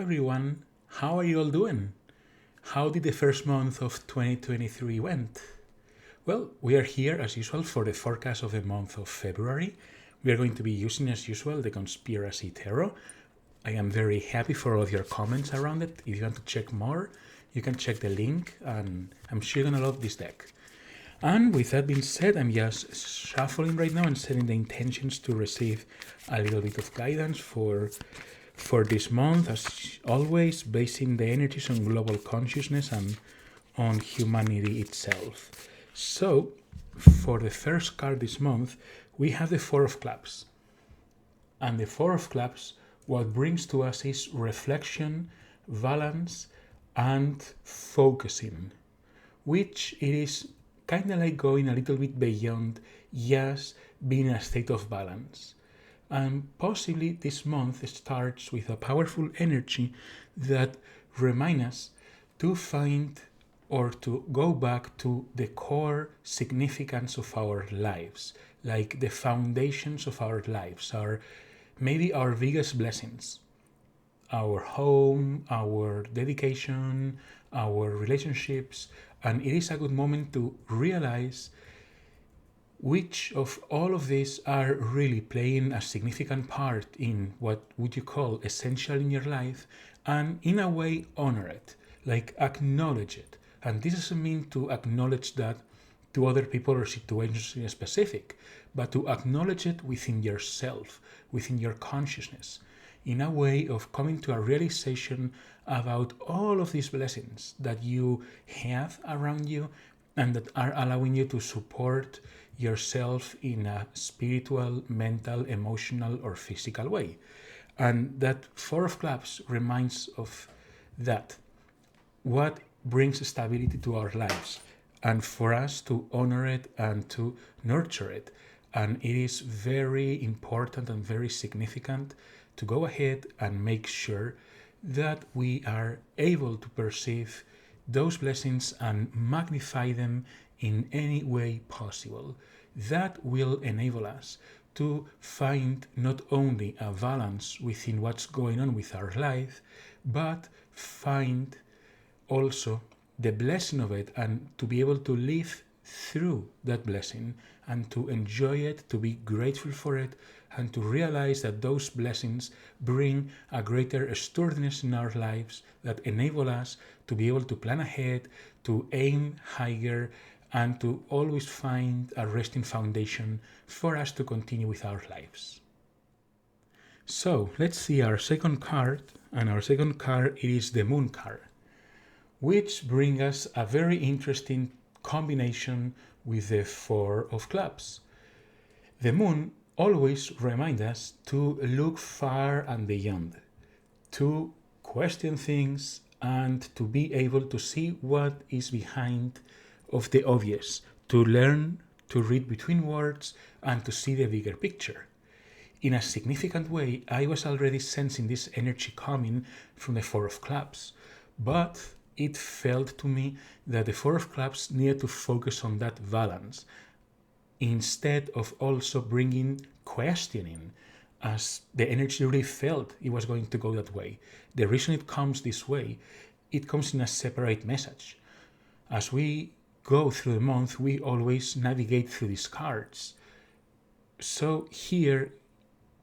everyone, how are you all doing? How did the first month of 2023 went? Well, we are here as usual for the forecast of the month of February. We are going to be using as usual the Conspiracy Tarot. I am very happy for all of your comments around it. If you want to check more, you can check the link, and I'm sure you're gonna love this deck. And with that being said, I'm just shuffling right now and setting the intentions to receive a little bit of guidance for this month, as always, basing the energies on global consciousness and on humanity itself. So, for the first card this month, we have the Four of Clubs. And the Four of Clubs, what brings to us is reflection, balance, and focusing, which it is kind of like going a little bit beyond just being in a state of balance. And possibly this month starts with a powerful energy that reminds us to find or to go back to the core significance of our lives, like the foundations of our lives, maybe our biggest blessings, our home, our dedication, our relationships. And it is a good moment to realize which of all of these are really playing a significant part in what would you call essential in your life, and in a way honor it, like acknowledge it. And this doesn't mean to acknowledge that to other people or situations in specific, but to acknowledge it within yourself, within your consciousness, in a way of coming to a realization about all of these blessings that you have around you and that are allowing you to support yourself in a spiritual, mental, emotional, or physical way. And that Four of Clubs reminds of that. What brings stability to our lives, and for us to honor it and to nurture it. And it is very important and very significant to go ahead and make sure that we are able to perceive those blessings and magnify them in any way possible. That will enable us to find not only a balance within what's going on with our life, but find also the blessing of it, and to be able to live through that blessing and to enjoy it, to be grateful for it, and to realize that those blessings bring a greater sturdiness in our lives that enable us to be able to plan ahead, to aim higher, and to always find a resting foundation for us to continue with our lives. So let's see our second card, and our second card is the Moon card, which brings us a very interesting combination with the Four of Clubs. The Moon always reminds us to look far and beyond, to question things, and to be able to see what is behind of the obvious, to learn to read between words and to see the bigger picture. In a significant way, I was already sensing this energy coming from the Four of Clubs, but it felt to me that the Four of Clubs needed to focus on that balance instead of also bringing questioning, as the energy really felt it was going to go that way. The reason it comes this way, it comes in a separate message. As we go through the month, we always navigate through these cards. So here,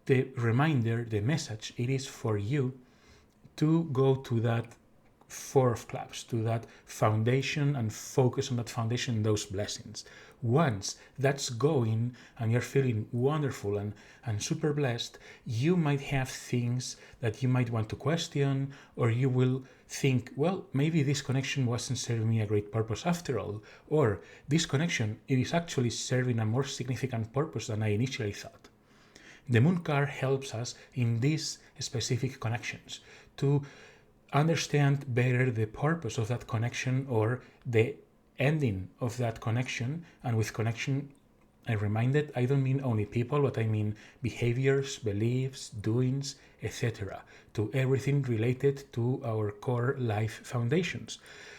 the reminder, the message, it is for you to go to that Four of Clubs, to that foundation, and focus on that foundation, those blessings. Once that's going and you're feeling wonderful and super blessed, you might have things that you might want to question, or you will think, well, maybe this connection wasn't serving me a great purpose after all, or this connection, it is actually serving a more significant purpose than I initially thought. The Moon card helps us in these specific connections to understand better the purpose of that connection or the ending of that connection. And with connection, I reminded, I don't mean only people, but I mean behaviors, beliefs, doings, etc., to everything related to our core life foundations.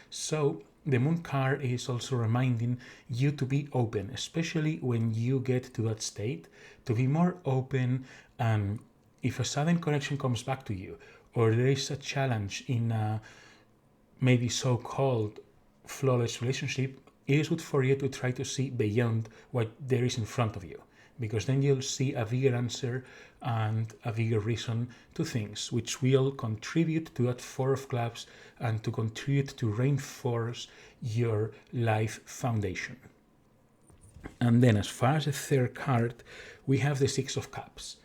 So the Moon card is also reminding you to be open, especially when you get to that state, to be more open. And if a sudden connection comes back to you, or there is a challenge in a maybe so-called flawless relationship, it is good for you to try to see beyond what there is in front of you, because then you'll see a bigger answer and a bigger reason to things, which will contribute to that Four of Clubs and to contribute to reinforce your life foundation. And then as far as the third card, we have the Six of Cups.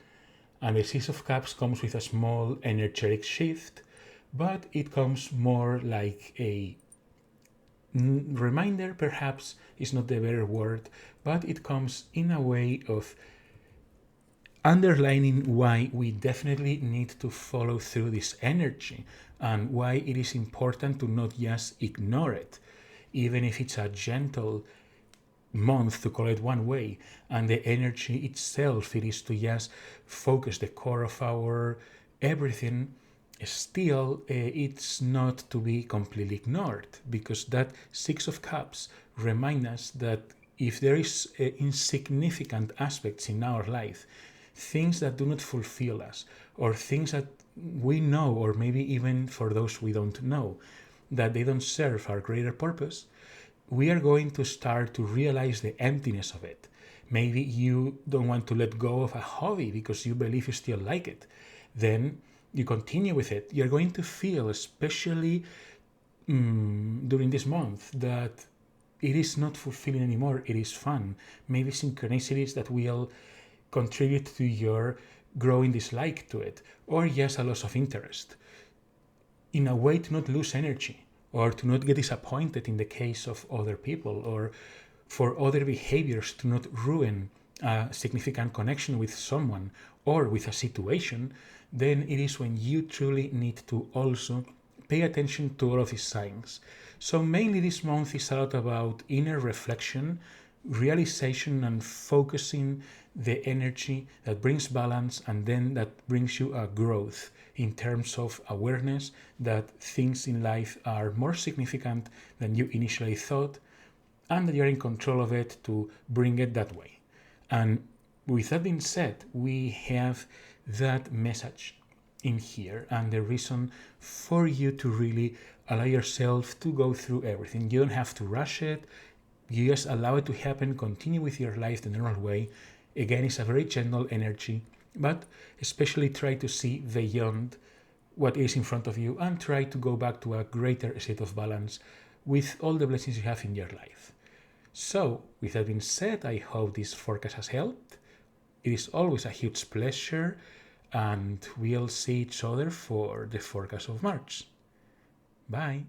And the Six of Cups comes with a small energetic shift, but it comes more like a reminder, perhaps is not the better word, but it comes in a way of underlining why we definitely need to follow through this energy and why it is important to not just ignore it, even if it's a gentle month, to call it one way, and the energy itself, it is to just focus the core of our everything. Still, it's not to be completely ignored, because that Six of Cups remind us that if there is insignificant aspects in our life, things that do not fulfill us, or things that we know, or maybe even for those we don't know, that they don't serve our greater purpose, we are going to start to realize the emptiness of it. Maybe you don't want to let go of a hobby because you believe you still like it. Then you continue with it. You're going to feel, especially during this month, that it is not fulfilling anymore. It is fun. Maybe synchronicities that will contribute to your growing dislike to it, or just a loss of interest. In a way to not lose energy, or to not get disappointed in the case of other people, or for other behaviors to not ruin a significant connection with someone or with a situation, then it is when you truly need to also pay attention to all of these signs. So mainly this month is a lot about inner reflection, realization, and focusing the energy that brings balance, and then that brings you a growth in terms of awareness that things in life are more significant than you initially thought, and that you're in control of it to bring it that way. And with that being said, we have that message in here, and the reason for you to really allow yourself to go through everything. You don't have to rush it. You just allow it to happen, continue with your life the normal way. Again, it's a very gentle energy, but especially try to see beyond what is in front of you and try to go back to a greater state of balance with all the blessings you have in your life. So, with that being said, I hope this forecast has helped. It is always a huge pleasure, and we'll see each other for the forecast of March. Bye.